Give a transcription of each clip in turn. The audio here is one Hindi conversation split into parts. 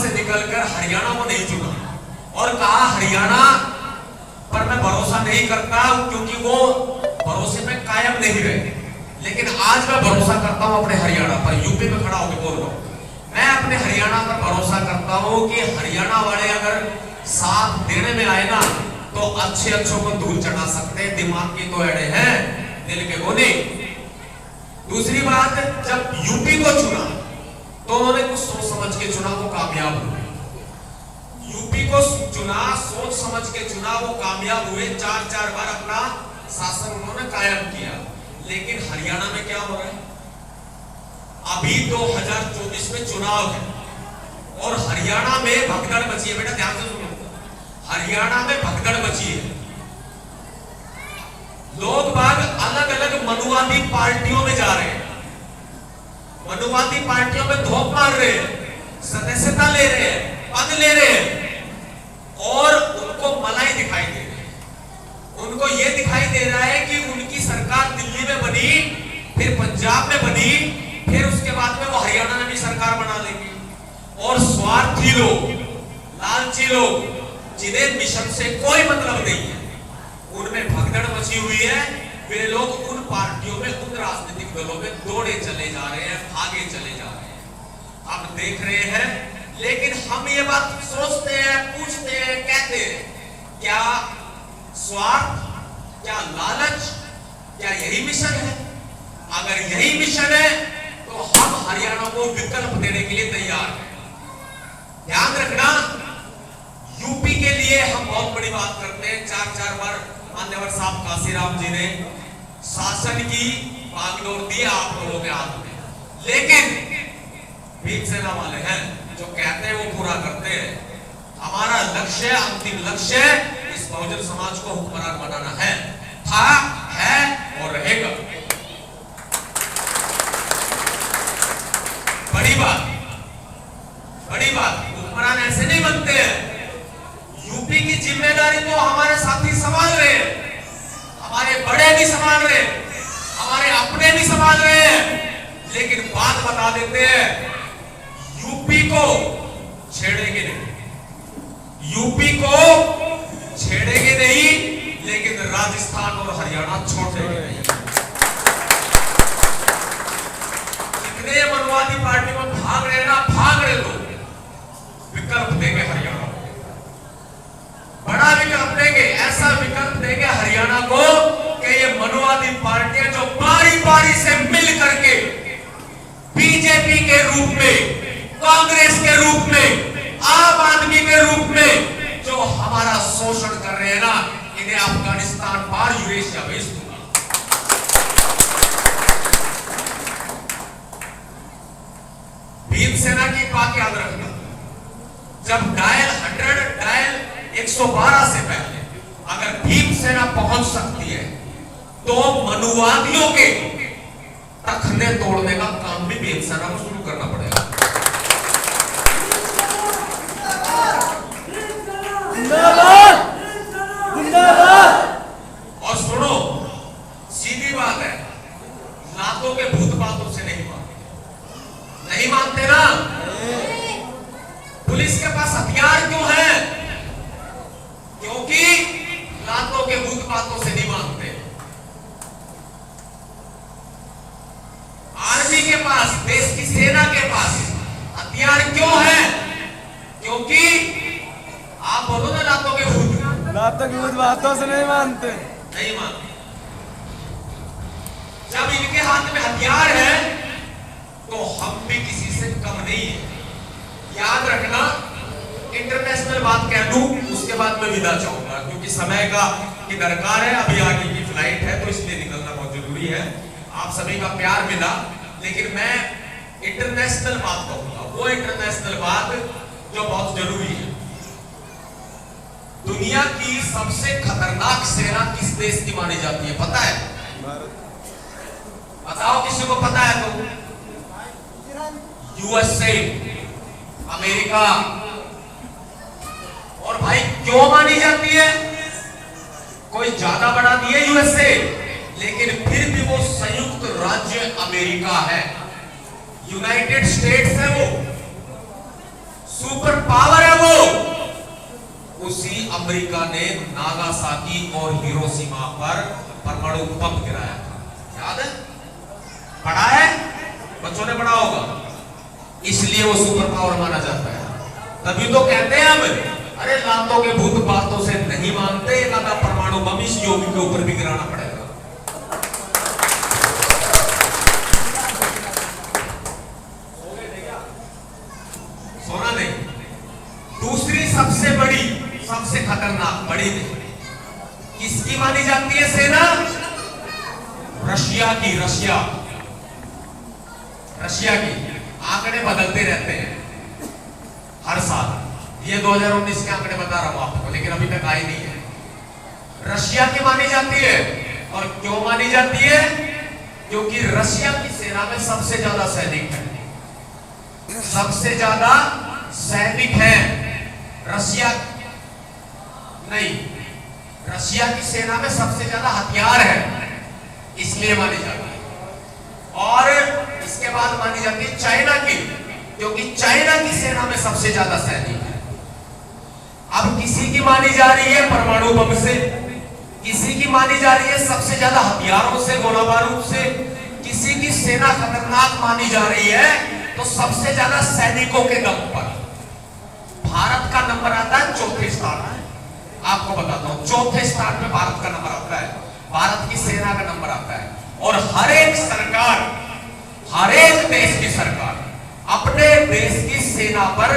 पंजाब से निकलकर हरियाणा को नहीं चुना और कहा हरियाणा पर मैं भरोसा नहीं करता क्योंकि वो भरोसे में कायम नहीं रहे। लेकिन आज मैं भरोसा करता हूं अपने हरियाणा पर। यूपी में खड़ा होकर बोल रहा हूं, मैं अपने हरियाणा पर भरोसा करता हूं कि हरियाणा वाले अगर साथ देने में आए ना तो अच्छे अच्छों को धूल चढ़ा सकते हैं। दिमाग की तो एड़े हैं, दिल के वो नहीं। दूसरी बात, जब यूपी को चुना तो उन्होंने कुछ सोच समझ के चुना, वो कामयाब हुए। यूपी को चुना, सोच समझ के चुना, वो कामयाब हुए। 4-4 बार अपना शासन उन्होंने कायम किया। लेकिन हरियाणा में क्या हो रहा है? अभी 2024 में चुनाव है और हरियाणा में भगदड़ मची है। बेटा ध्यान से सुनो, हरियाणा में भगदड़ मची है। लोग बाग अलग अलग मनुवादी पार्टियों में जा रहे हैं, मनुवादी पार्टियों में धोख मार रहे हैं, सदस्यता ले रहे हैं, पद ले रहे हैं और उनको मलाई दिखाई दे रही है। उनको यह दिखाई दे रहा है कि उनकी सरकार दिल्ली में बनी, फिर पंजाब में बनी, फिर उसके बाद में वो हरियाणा में भी सरकार बना लेंगे। और स्वार्थी लोग, लालची लोग, जिन्हें मिशन से कोई मतलब नहीं है, उनमें भगदड़ मची हुई है। वे लोग उन पार्टियों में, उन राजनीतिक दलों में दौड़े चले जा रहे हैं, भागे चले जा रहे हैं। आप देख रहे हैं। लेकिन हम ये बात सोचते हैं, पूछते हैं, कहते हैं, क्या स्वार्थ, क्या लालच, क्या यही मिशन है? अगर यही मिशन है तो हम हरियाणा को विकल्प देने के लिए तैयार हैं। ध्यान रखना, यूपी के लिए हम बहुत बड़ी बात करते हैं। 4-4 बार मान्यवर साहब काशीराम जी ने शासन की बागडोर दी आप लोगों के हाथ में। लेकिन भीमसेना वाले हैं जो कहते हैं वो पूरा करते हैं। हमारा लक्ष्य, अंतिम लक्ष्य इस बहुजन समाज को हुक्मरान बनाना है, था, है और रहेगा। बड़ी बात, बड़ी बात, हुक्मरान ऐसे नहीं बनते हैं। यूपी की जिम्मेदारी तो हमारे साथी संभाल रहे हैं, हमारे बड़े भी संभाल रहे हैं, हमारे अपने भी संभाल रहे हैं। लेकिन बात बता देते हैं, यूपी को छेड़ेंगे नहीं, यूपी को छेड़ेंगे नहीं, लेकिन राजस्थान और हरियाणा छोड़ेंगे नहीं। कितने मनुवादी पार्टी में भाग रहे ना, भाग रहे लोग, विकल्प देंगे हरियाणा को, बड़ा विकल्प देंगे। ऐसा विकल्प देंगे हरियाणा को कि ये मनुवादी पार्टियां जो बारी बारी से मिल करके बीजेपी के रूप में, कांग्रेस के रूप में, आम आदमी के रूप में जो हमारा शोषण कर रहे हैं ना, इन्हें अफगानिस्तान पार यूरेशिया भेज दूंगा। भीमसेना की बात याद रखना, जब डायल 100, डायल 112 से पहले अगर भीमसेना पहुंच सकती है तो मनुवादियों के तखने तोड़ने का काम भी भीमसेना को शुरू करना पड़ेगा। और सुनो, सीधी बात है, लातों के भूत बातों से नहीं मानते, नहीं मानते ना। पुलिस के पास हथियार क्यों है? क्योंकि लातों के भूत बातों से नहीं मानते। आर्मी के पास, देश की सेना के पास हथियार क्यों है? क्योंकि आप बोलो ना, लातों के भूत, लातों की भूत बातों से नहीं मानते, नहीं मानते। जब इनके हाथ में हथियार है तो हम भी किसी से कम नहीं है। याद रखना, इंटरनेशनल बात कह दूं उसके बाद मैं विदा चाहूंगा, क्योंकि समय की दरकार है। अभी आगे की फ्लाइट है तो इसलिए निकलना बहुत जरूरी है। आप सभी का प्यार मिला, लेकिन मैं इंटरनेशनल बात कहूंगा, वो इंटरनेशनल बात जो बहुत जरूरी है। दुनिया की सबसे खतरनाक सेना किस देश की मानी जाती है, पता है? बताओ, किसी को पता है तो? USA, America. और भाई क्यों मानी जाती है? कोई ज्यादा बड़ा नहीं है यूएसए, लेकिन फिर भी वो संयुक्त राज्य अमेरिका है, यूनाइटेड स्टेट्स है। वो सुपर पावर है वो। उसी अमेरिका ने नागासाकी और हिरोशिमा पर परमाणु बम गिराया था, याद है? पढ़ा है, बच्चों ने पढ़ा होगा। इसलिए वो सुपर पावर माना जाता है। तभी तो कहते हैं अब, अरे लातों के भूत बातों से नहीं मानते, एक आधा परमाणु बम इस योगी के ऊपर भी गिराना पड़ेगा। सोना नहीं। दूसरी सबसे बड़ी, सबसे खतरनाक, बड़ी नहीं, किसकी मानी जाती है सेना? रशिया की। रशिया की। आंकड़े बदलते रहते हैं हर साल। ये 2019 के आंकड़े बता रहा हूं आपको, लेकिन अभी तक आई नहीं है। रशिया की मानी जाती है। और क्यों मानी जाती है? क्योंकि रशिया की सेना में सबसे ज्यादा सैनिक है। सबसे ज्यादा सैनिक हैं रशिया, नहीं, रशिया की सेना में सबसे ज्यादा हथियार है, इसलिए मानी जाती है। और इसके बाद मानी जाती है चाइना की, क्योंकि चाइना की सेना में सबसे ज्यादा सैनिक है। अब किसी की मानी जा रही है परमाणु बम से, किसी की मानी जा रही है सबसे ज्यादा हथियारों से, गोला बारूद से, किसी की सेना खतरनाक मानी जा रही है तो सबसे ज्यादा सैनिकों के दम पर। भारत का नंबर आता है चौथे स्थान है। आपको बताता हूं, चौथे स्थान पे भारत का नंबर आता है, भारत की सेना का नंबर आता है। और हर एक सरकार, हर एक देश की सरकार अपने देश की सेना पर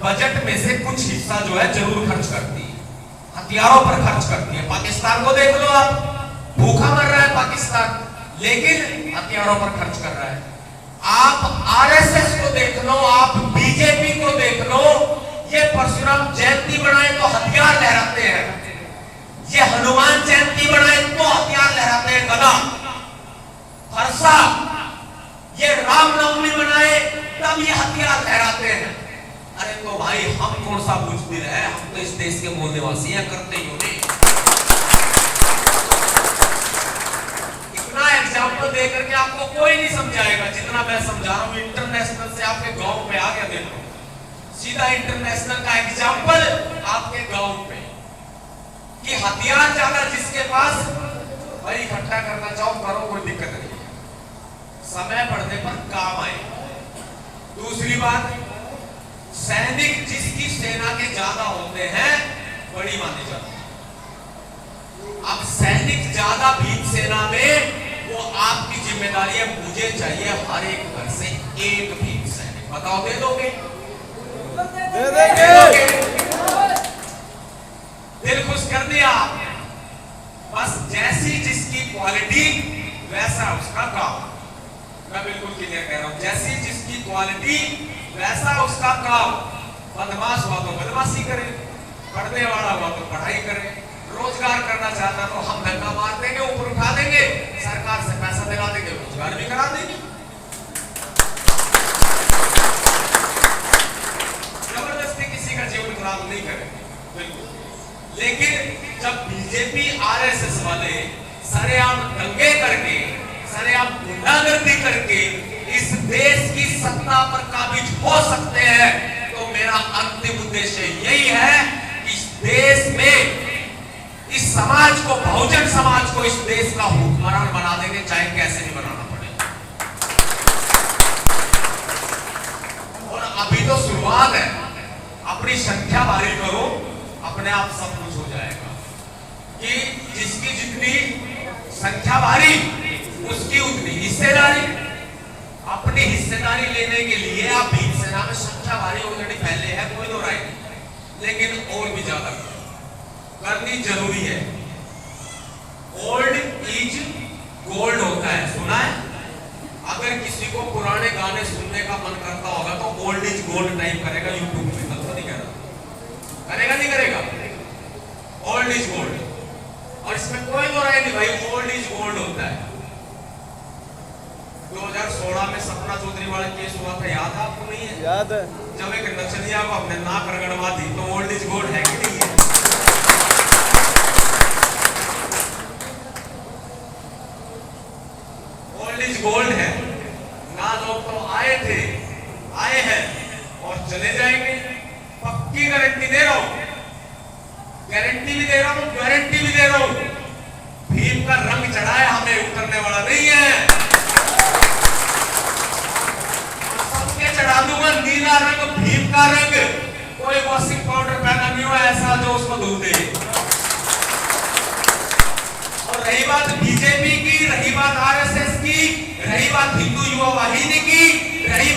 बजट में से कुछ हिस्सा जो है जरूर खर्च करती है, हथियारों पर खर्च करती है। पाकिस्तान को देख लो आप, भूखा मर रहा है पाकिस्तान, लेकिन हथियारों पर खर्च कर रहा है। आप आरएसएस को देख लो, आप बीजेपी को देख लो, ये परशुराम जयंती बनाए तो हथियार लहराते हैं, ये हनुमान जयंती बनाए तो हथियार लहराते हैं, गदा फरसा। ये रामनवमी बनाए तब ये हथियार लहराते हैं। अरे तो भाई हम कौन सा बुजदिल है, हम तो इस देश के मूल निवासी हैं, करते ही नहीं। इतना एग्जाम्पल देकर के आपको कोई नहीं समझाएगा जितना मैं समझा रहा हूं। इंटरनेशनल से आपके गांव पे आ गया, देखो सीधा इंटरनेशनल का एग्जाम्पल आपके गांव पे, कि हथियार ज्यादा जिसके पास, भाई इकट्ठा करना चाहो करो, कोई दिक्कत नहीं है, समय पड़ने पर काम आए। दूसरी बात, सैनिक जिसकी सेना के ज्यादा होते हैं बड़ी मानी जाती है। अब सैनिक ज्यादा भीम सेना में, वो आपकी जिम्मेदारी है, मुझे चाहिए हर एक घर से एक भीम सैनिक। बताओ दे दोगे? दे देंगे। दिल खुश कर दिया आपने। बस जैसी जिसकी क्वालिटी वैसा उसका काम। मैं बिल्कुल क्लियर कह रहा हूं, जैसी जिसकी क्वालिटी वैसा उसका काम। बदमाश हुआ तो बदमाशी करे, पढ़ने वाला हुआ तो पढ़ाई करे, रोजगार करना चाहता तो हम धक्का मार देंगे, ऊपर उठा देंगे, सरकार से पैसा दिला देंगे, रोजगार भी करा देंगे। जबरदस्ती किसी का जीवन खराब नहीं करेंगे, बिल्कुल। लेकिन जब बीजेपी आरएसएस वाले सरेआम दंगे करके, सरेआम गुंडागर्दी करके इस देश की सत्ता पर काबिज हो सकते हैं, तो मेरा अंतिम उद्देश्य यही है कि इस देश में इस समाज को, बहुजन समाज को, इस देश का हुक्मरान बना देंगे, चाहे कैसे भी बनाना पड़े। और अभी तो शुरुआत है, अपनी संख्या भारी करो, अपने आप सब कुछ हो जाएगा। कि जिसकी जितनी संख्या भारी उसकी उतनी हिस्सेदारी। अपनी हिस्सेदारी लेने के लिए आप भीम सेना में संख्या भारी ऑलरेडी पहले है, कोई तो राय नहीं, लेकिन और भी ज्यादा करनी जरूरी है। ओल्ड इज गोल्ड होता है, सुना है? अगर किसी को पुराने गाने सुनने का मन करता होगा तो ओल्ड इज गोल्ड टाइप करेगा यूट्यूब में, तो नहीं करेगा, करेगा नहीं करेगा? Old is gold. और इसमें कोई तो राय नहीं भाई, ओल्ड इज गोल्ड होता है। 2016 में सपना चौधरी वाला केस हुआ था, याद है आपको? नहीं है? याद है। जब एक नचनिया को हमने नाक रगड़वा दी, तो ओल्ड इज गोल्ड है कि नहीं है? ओल्ड इज गोल्ड है ना। लोग तो आए थे, आए हैं और चले जाएंगे। दे रहा हूं, गारंटी भी दे रहा हूं, गारंटी भी दे रहा हूं, भीम का रंग चढ़ाया हमें उतरने वाला नहीं है। सबके चढ़ा दूंगा नीला रंग, भीम का रंग। कोई वॉशिंग पाउडर पहना नहीं हो ऐसा जो उसको धो दे। और रही बात बीजेपी की, रही बात आरएसएस की, रही बात हिंदू युवा वाहिनी की, रही